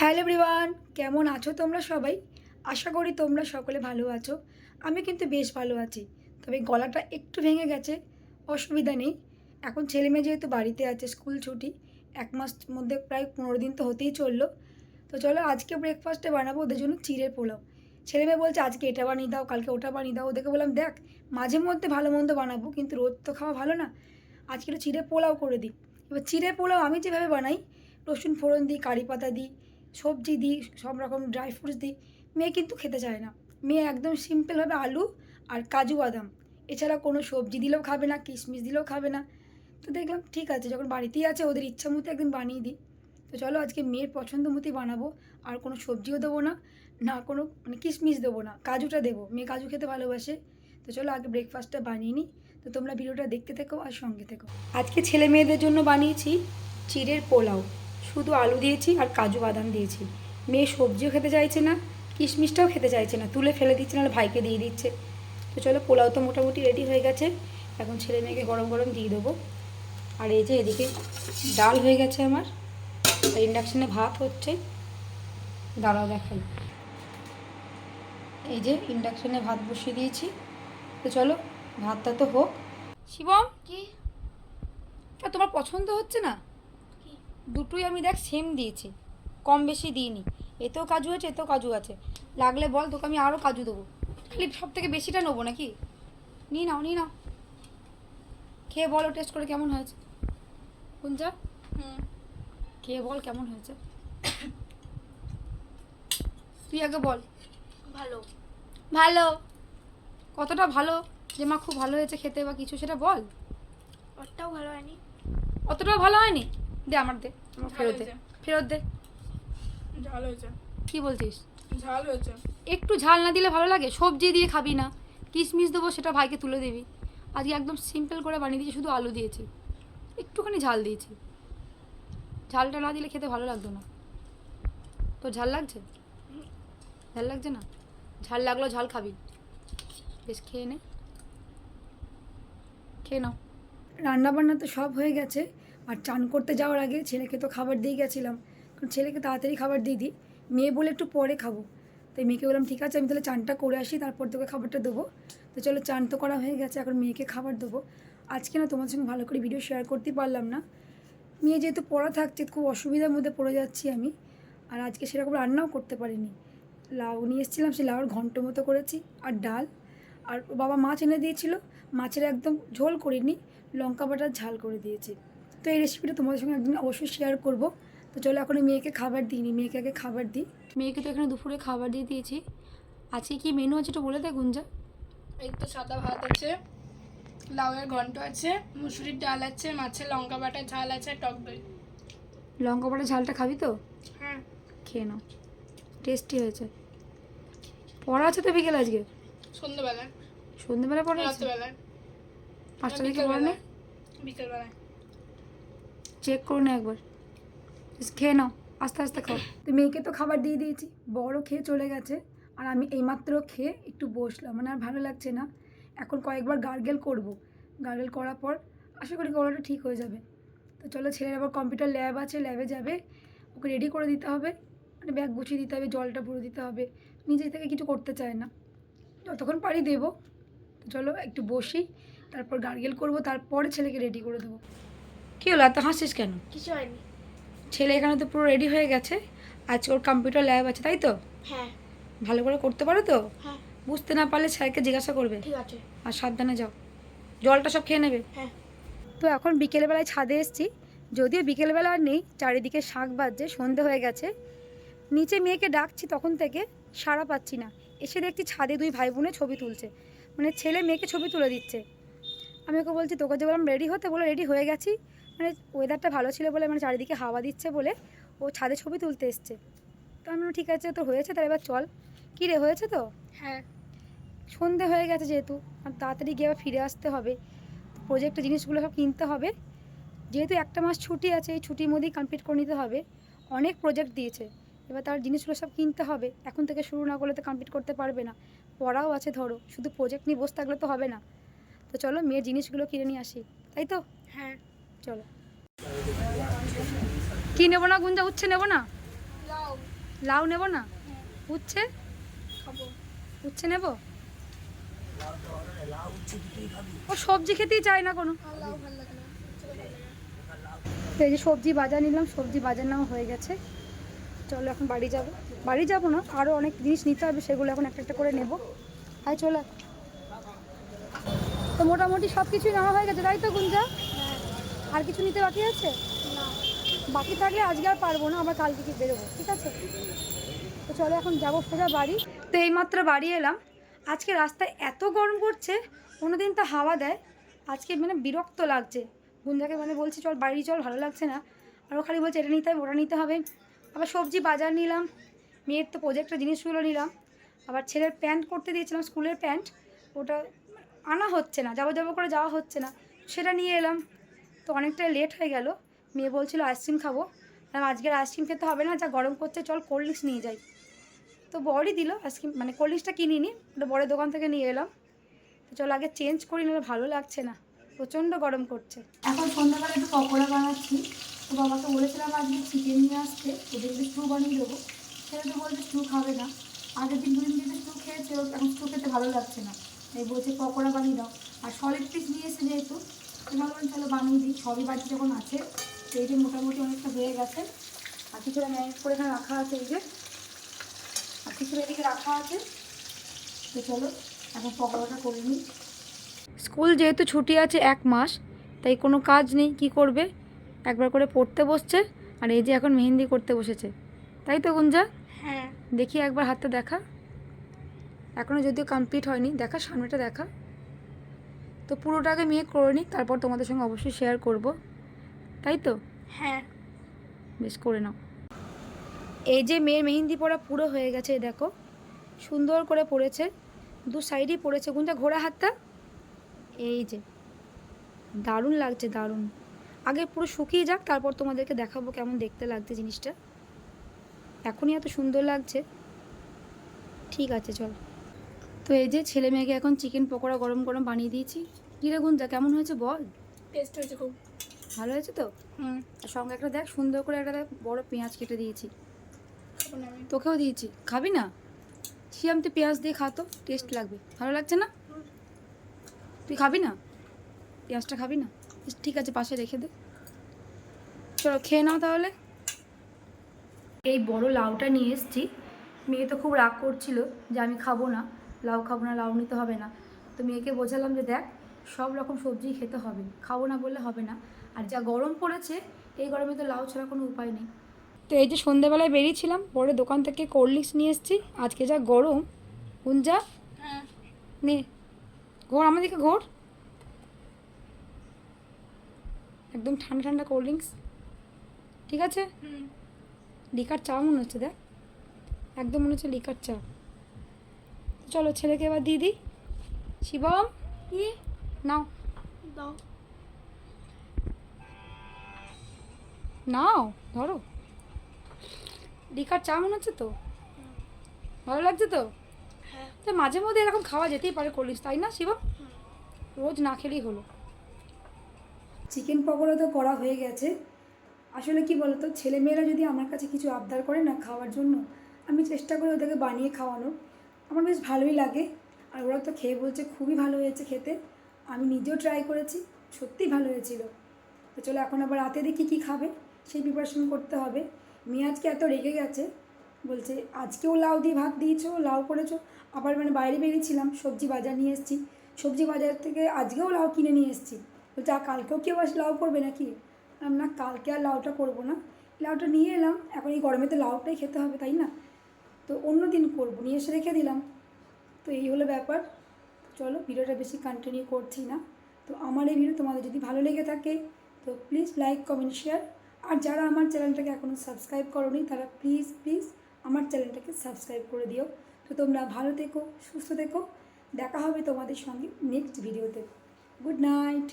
Hello everyone, কেমন আছো তোমরা সবাই? আশা করি তোমরা সকলে ভালো আছো। আমি কিন্তু বেশ ভালো আছি, তবে গলাটা একটু ভেঙে গেছে। অসুবিধা নেই, এখন ছেলেমেয়ে যেহেতু বাড়িতে আছে, স্কুল ছুটি 1 মাস মধ্যে প্রায় 15 দিন তো হতেই চললো। তো চলো আজকে ব্রেকফাস্টে বানাবো ওদের জন্য চিড়ের পোলাও। ছেলেমেয়ে বলছে আজকে এটা বানিয়ে দাও, কালকে ওটা বানিয়ে দাও। ওদেরকে বললাম দেখ, মাঝে মধ্যে ভালো মন্দ বানাবো, কিন্তু রোজ তো খাওয়া ভালো না। আজকে একটু চিড়ে পোলাও করে দিই। এবার চিড়ে পোলাও আমি যেভাবে বানাই, রসুন ফোড়ন দিই, কারি পাতা দিই, সবজি দিই, সব রকম ড্রাই ফ্রুটস দিই। মেয়ে কিন্তু খেতে চায় না। মেয়ে একদম সিম্পলভাবে আলু আর কাজু বাদাম, এছাড়া কোনো সবজি দিলেও খাবে না, কিশমিশ দিলেও খাবে না। তো দেখলাম ঠিক আছে, যখন বাড়িতেই আছে ওদের ইচ্ছা মতো একদিন বানিয়ে দিই। তো চলো আজকে মেয়ের পছন্দ মতোই বানাবো। আর কোনো সবজিও দেবো না, না কোনো মানে কিশমিশ দেবো না, কাজুটা দেবো। মেয়ে কাজু খেতে ভালোবাসে। তো চলো আগে ব্রেকফাস্টটা বানিয়ে নিই। তো তোমরা ভিডিওটা দেখতে থেকো আর সঙ্গে থেকো। আজকে ছেলে মেয়েদের জন্য বানিয়েছি চিড়ের পোলাও। শুধু আলু দিয়েছি আর কাজু বাদাম দিয়েছি। মেয়ে সবজিও খেতে চাইছে না, কিশমিশটাও খেতে চাইছে না, তুলে ফেলে দিচ্ছে, নাহলে ভাইকে দিয়ে দিচ্ছে। তো চলো, পোলাও তো মোটামুটি রেডি হয়ে গেছে। এখন ছেলে মেয়েকে গরম গরম দিয়ে দেবো। আর এই যে এদিকে ডাল হয়ে গেছে আমার, আর ইন্ডাকশানে ভাত হচ্ছে। দাঁড়াও দেখাই। এই যে ইন্ডাকশানে ভাত বসিয়ে দিয়েছি। তো চলো ভাতটা তো হোক। শিবম, কি তোমার পছন্দ হচ্ছে না? দুটোই আমি দেখ সেম দিয়েছি, কম বেশি দিইনি। এতেও কাজু আছে, এতেও কাজু আছে। লাগলে বল, তোকে আমি আরও কাজু দেবো। খালি সব থেকে বেশিটা নেবো নাকি? নিয়ে নাও, নিয়ে নাও, খেয়ে বলো টেস্ট করে কেমন হয়েছে। কুঞ্জা, খেয়ে বল কেমন হয়েছে। তুই আগে বল। ভালো। ভালো? কতটা ভালো যে মা খুব ভালো হয়েছে খেতে বা কিছু, সেটা বল। ওটাও ভালো হয়নি। অতটাও ভালো হয়নি? দে আমার, দে আমার, ফেরত দে, ফেরত দে। ঝাল হয়েছে। কি বলছিস? ঝাল হয়েছে। একটু ঝাল না দিলে ভালো লাগে? সবজি দিয়ে খাবি না, কিশমিশ দেবো সেটা ভাইকে তুলে দিবি। আজকে একদম সিম্পল করে বানিয়ে দিয়েছি, শুধু আলু দিয়েছি, একটুখানি ঝাল দিয়েছি। ঝালটা না দিলে খেতে ভালো লাগতো না। তো ঝাল লাগছে? ঝাল লাগছে না? ঝাল লাগলো, ঝাল খাবি, বেশ খেয়ে নে, খেয়ে নাও। রান্নাবান্না তো সব হয়ে গেছে। আর চান করতে যাওয়ার আগে ছেলেকে তো খাবার দিয়ে গেছিলাম, কারণ ছেলেকে তাড়াতাড়ি খাবার দিয়ে দিই। মেয়ে বলে একটু পরে খাবো, তাই মেয়েকে বললাম ঠিক আছে আমি তাহলে চানটা করে আসি, তারপর তোকে খাবারটা দেবো। তো চলো, চান তো করা হয়ে গেছে, এখন মেয়েকে খাবার দেবো। আজকে না তোমার সঙ্গে ভালো করে ভিডিও শেয়ার করতে পারলাম না। মেয়ে যেহেতু পড়া থাকছে, খুব অসুবিধার মধ্যে পড়ে যাচ্ছি আমি। আর আজকে সেরকম রান্নাও করতে পারিনি। লাউ নিয়ে এসেছিলাম, সেই লাউর ঘন্ট মতো করেছি, আর ডাল। আর ও বাবা মাছ এনে দিয়েছিল, মাছের একদম ঝোল করিনি, লঙ্কা বাটার ঝাল করে দিয়েছি। তো এই রেসিপিটা তোমাদের সঙ্গে একদিন অবশ্যই শেয়ার করব। তো চলো এখন মেয়েকে খাবার দিইনি, মেয়েকে আগে খাবার দিই। মেয়েকে তো এখানে দুপুরে খাবার দিয়ে দিয়েছি। আজকে কি মেনু আছে একটু বলে দে গুঞ্জা। এই তো সাদা ভাত আছে, লাউয়ের ঘন্ট আছে, মুসুরির ডাল আছে, মাছের লঙ্কা বাটা ঝাল আছে, টক দই। লঙ্কা বাটার ঝালটা খাবি তো? হ্যাঁ। খেয়ে নাও, টেস্টি হয়েছে। পড়া আছে তো বিকেল আজকে? সন্ধ্যেবেলায়। সন্ধ্যেবেলা পড়া আছে? রাত্রেবেলায়। 5টা থেকে পড়া নেই? বিকেলবেলায়। চেক করো না একবার, খেয়ে নাও, আস্তে আস্তে খাও। তো মেয়েকে তো খাবার দিয়ে দিয়েছি, বড় খেয়ে চলে গেছে। আর আমি এইমাত্র খেয়ে একটু বসলাম, মানে আর ভালো লাগছে না। এখন কয়েকবার গার্গেল করব, গার্গেল করার পর আশা করি গলাটা ঠিক হয়ে যাবে। তো চলো, ছেলের আবার কম্পিউটার ল্যাব আছে, ল্যাবে যাবে, ওকে রেডি করে দিতে হবে, মানে ব্যাগ গুছিয়ে দিতে হবে, জলটা ভরে দিতে হবে। নিজে থেকে কিছু করতে চায় না, যতক্ষণ পারি দেবো। তো চলো একটু বসি, তারপর গার্গেল করব, তারপরে ছেলেকে রেডি করে দেবো। কী হলো, এত হাসিস কেন? কিছু হয়নি। ছেলে এখানে তো পুরো রেডি হয়ে গেছে, আজকে ওর কম্পিউটার ল্যাব আছে, তাই তো? হ্যাঁ। ভালো করে করতে পারো তো? হ্যাঁ। বুঝতে না পারলে স্যারকে জিজ্ঞাসা করবে। ঠিক আছে। আর সাবধানে যাও, জলটা সব খেয়ে নেবে। হ্যাঁ। তো এখন বিকেলবেলায় ছাদে এসেছি, যদিও বিকেলবেলা আর নেই, চারিদিকে শাক বাজছে, সন্ধে হয়ে গেছে। নিচে মেয়েকে ডাকছি তখন থেকে, সাড়া পাচ্ছি না। এসে দেখছি ছাদে দুই ভাই বোনে ছবি তুলছে, মানে ছেলে মেয়েকে ছবি তুলে দিচ্ছে। আমি ওকে বলছি, তোকে যে বললাম রেডি হতে, বলে রেডি হয়ে গেছি। মানে ওয়েদারটা ভালো ছিল বলে, মানে চারিদিকে হাওয়া দিচ্ছে বলে ও ছাদে ছবি তুলতে এসছে। তো আমি ঠিক আছে, তো হয়েছে, তাহলে এবার চল। কী রে, হয়েছে তো? হ্যাঁ। সন্ধে হয়ে গেছে যেহেতু, আর তাড়াতাড়ি গিয়ে আবার ফিরে আসতে হবে, প্রজেক্টের জিনিসগুলো সব কিনতে হবে। যেহেতু 1 মাস ছুটি আছে, এই ছুটির মধ্যেই কমপ্লিট করে নিতে হবে। অনেক প্রজেক্ট দিয়েছে, এবার তার জিনিসগুলো সব কিনতে হবে। এখন থেকে শুরু না করলে তো কমপ্লিট করতে পারবে না। পড়াও আছে ধরো, শুধু প্রজেক্ট নিয়ে বসে থাকলে তো হবে না। তো চলো মেয়ের জিনিসগুলো কিনে নিয়ে আসি, তাই তো? হ্যাঁ। চলো। কি নেবো না গুঞ্জা, উচ্ছে নেবো না? লাউ। লাউ নেব না? উচ্ছে খাবো। উচ্ছে নেব? ও সবজি খেতেই চায় না কোনো। আর লাউ ভালো লাগে না, উচ্ছেটা ভালো লাগে। তো এই যে সবজি বাজার নিলাম, সবজি বাজার নেওয়া হয়ে গেছে। চলো এখন বাড়ি যাব না, আরও অনেক জিনিস নিতে হবে, সেগুলো এখন একটা একটা করে নেব। হাই চলে। তো মোটামুটি সব কিছুই নেওয়া হয়ে গেছে তাই তো গুঞ্জা? হ্যাঁ। আর কিছু নিতে বাকি আছে? না। বাকি থাকলে আজকে আর পারবো না, আবার কালকে কি বেরোবো, ঠিক আছে? তো চলো এখন যাবো সোজা বাড়ি। তো এইমাত্র বাড়ি এলাম। আজকে রাস্তায় এত গরম করছে, কোনোদিন তো হাওয়া দেয়, আজকে মানে বিরক্ত লাগছে। গুঞ্জাকে মানে বলছি চল বাড়ি চল, ভালো লাগছে না, আর ও খালি বলছে এটা নিতে হবে ওটা নিতে হবে। আবার সবজি বাজার নিলাম, মেয়ের তো প্রোজেক্টের জিনিসগুলো নিলাম, আবার ছেলের প্যান্ট করতে দিয়েছিলাম, স্কুলের প্যান্ট, ওটা আনা হচ্ছে না, যাবো করে যাওয়া হচ্ছে না, সেটা নিয়ে এলাম। তো অনেকটা লেট হয়ে গেল। মেয়ে বলছিল আইসক্রিম খাবো, আজকের আইসক্রিম খেতে হবে না, যা গরম করছে চল কোল্ড ড্রিঙ্কস নিয়ে যাই। তো বড়ই দিল আইসক্রিম, মানে কোল্ড ড্রিঙ্কসটা কিনিনি, ওটা বড়ের দোকান থেকে নিয়ে এলাম। তো চলো আগে চেঞ্জ করি, নাহলে ভালো লাগছে না, প্রচণ্ড গরম করছে। এখন সন্ধ্যাবেলা একটু পকোড়া বানাচ্ছি। তো বাবাকে বলেছিলাম আজকে চিকেন নিয়ে আসতে, ওদেরকে স্টু বানিয়ে দেবো। সেটা তো বলছে স্টু খাবে না, আগের দিন দুদিন দিতে স্টু খেয়েছে, ওর এখন স্টু খেতে ভালো লাগছে না, তাই বলছে পকোড়া বানিয়ে দাও। আর সলিড পিস নিয়ে এসে যেহেতু, তো ভাবলাম চলো বানিয়ে দিই, সবই বাড়িতে যখন আছে। তো এই যে মোটামুটি অনেকটা হয়ে গেছে, আর কিছুটা ম্যানেজ করে এখানে রাখা আছে, এই যে আর কিছুটা এদিকে রাখা আছে। তো চলো এখন পকোড়াটা করে নিই। স্কুল যেহেতু ছুটি আছে 1 মাস, তাই কোনো কাজ নেই, কি করবে, একবার করে পড়তে বসছে, আর এই যে এখন মেহেন্দি করতে বসেছে, তাই তো গুঞ্জা? হ্যাঁ। দেখি একবার হাতটা দেখা, এখনও যদিও কমপ্লিট হয়নি, দেখা সামনেটা দেখা। তো পুরোটাকে মেয়ে করে নিই, তারপর তোমাদের সঙ্গে অবশ্যই শেয়ার করব, তাই তো? হ্যাঁ। বেশ করে নাও। এই যে মেয়ের মেহেন্দি পড়া পুরো হয়ে গেছে, এই দেখো সুন্দর করে পড়েছে, দু সাইডই পড়েছে। গুঞ্জা ঘোরা হাতটা, এই যে দারুণ লাগছে, দারুণ। আগে পুরো শুকিয়ে যাক, তারপর তোমাদেরকে দেখাবো কেমন দেখতে লাগছে জিনিসটা। এখনই এত সুন্দর লাগছে। ঠিক আছে চল। তো এই যে ছেলে মেয়েকে এখন চিকেন পকোড়া গরম গরম বানিয়ে দিয়েছি। কী রে গুঞ্জা, কেমন হয়েছে বল? টেস্ট হয়েছে খুব ভালো হয়েছে তো? আর সঙ্গে একটা দেখ সুন্দর করে একটা দেখ বড় পেঁয়াজ কেটে দিয়েছি, খাবো না আমি। তোকেও দিয়েছি, খাবি না? শিয়াম তুই পেঁয়াজ দিয়ে খা তো, টেস্ট লাগবে, ভালো লাগছে না? তুই খাবি না পেঁয়াজটা, খাবি না? ঠিক আছে পাশে রেখে দে, চলো খেয়ে নাও তাহলে। এই বড় লাউটা নিয়ে এসেছি, মেয়ে তো খুব রাগ করছিল যে আমি খাবো না, লাউ খাবো না, লাউ নিতে হবে না। তো মেয়েকে বোঝালাম যে দেখ সব রকম সবজি খেতে হবে, খাবো না বললে হবে না, আর যা গরম পড়েছে এই গরমে তো লাউ ছাড়া কোনো উপায় নেই। তো এই যে সন্ধ্যাবেলায় বেরিয়েছিলাম, বড় দোকান থেকে কোল্ড ড্রিঙ্কস নিয়ে এসেছি, আজকে যা গরম। গুঞ্জা হ্যাঁ। নে ঘোর, আমাদেরকে ঘোর, একদম ঠান্ডা ঠান্ডা কোল্ড ড্রিঙ্কস, ঠিক আছে? লিকার চা মনে হচ্ছে, দেখ একদম মনে হচ্ছে লিকার চা। চলো ছেলেকে এবার দিয়ে দিই। শিবম কি নাও, দাও। নাও ধরো, লিকার চা মনে হচ্ছে তো, ভালো লাগছে তো? হ্যাঁ। তো মাঝে মধ্যে এরকম খাওয়া যেতেই পারে কোল্ড ড্রিঙ্কস, তাই না শিবম? রোজ না খেলেই হলো। চিকেন পকোড়া তো করা হয়ে গেছে। আসলে কি বলতো, ছেলেমেয়েরা যদি আমার কাছে কিছু আবদার করে না খাওয়ার জন্য, আমি চেষ্টা করি ওদেরকে বানিয়ে খাওয়ানোর, আমার বেশ ভালোই লাগে। আর ওরা তো খেয়ে বলছে খুবই ভালো হয়েছে খেতে, আমি নিজেও ট্রাই করেছি, সত্যিই ভালো হয়েছিল। তো চলো এখন আবার রাতে দেখি কী খাবে, সেই প্রিপারেশন করতে হবে। মেয়ে আজকে এত রেগে গেছে, বলছে আজকেও লাউ দিয়ে ভাত দিয়েছো, লাউ করেছো। আবার মানে বাইরে বেরিয়েছিলাম, সবজি বাজার নিয়ে এসেছি, সবজি বাজার থেকে আজকেও লাউ কিনে নিয়ে এসেছি। বলছে আর কালকেও কেউ আস লাউ করবে নাকি? না কালকে আর লাউটা করবো না, লাউটা নিয়ে এলাম, এখন এই গরমে তো লাউটাই খেতে হবে তাই না, তো অন্য দিন করবো, নিয়ে এসে রেখে দিলাম। তো এই হলো ব্যাপার। চলো ভিডিওটা বেশি কন্টিনিউ করছি না। তো আমার এই ভিডিও তোমাদের যদি ভালো লেগে থাকে তো প্লিজ লাইক কমেন্ট শেয়ার, আর যারা আমার চ্যানেলটাকে এখনও সাবস্ক্রাইব করোনি তারা প্লিজ প্লিজ আমার চ্যানেলটাকে সাবস্ক্রাইব করে দিও। তো তোমরা ভালো থেকো, সুস্থ থেকো, দেখা হবে তোমাদের সঙ্গে নেক্সট ভিডিওতে। Good night.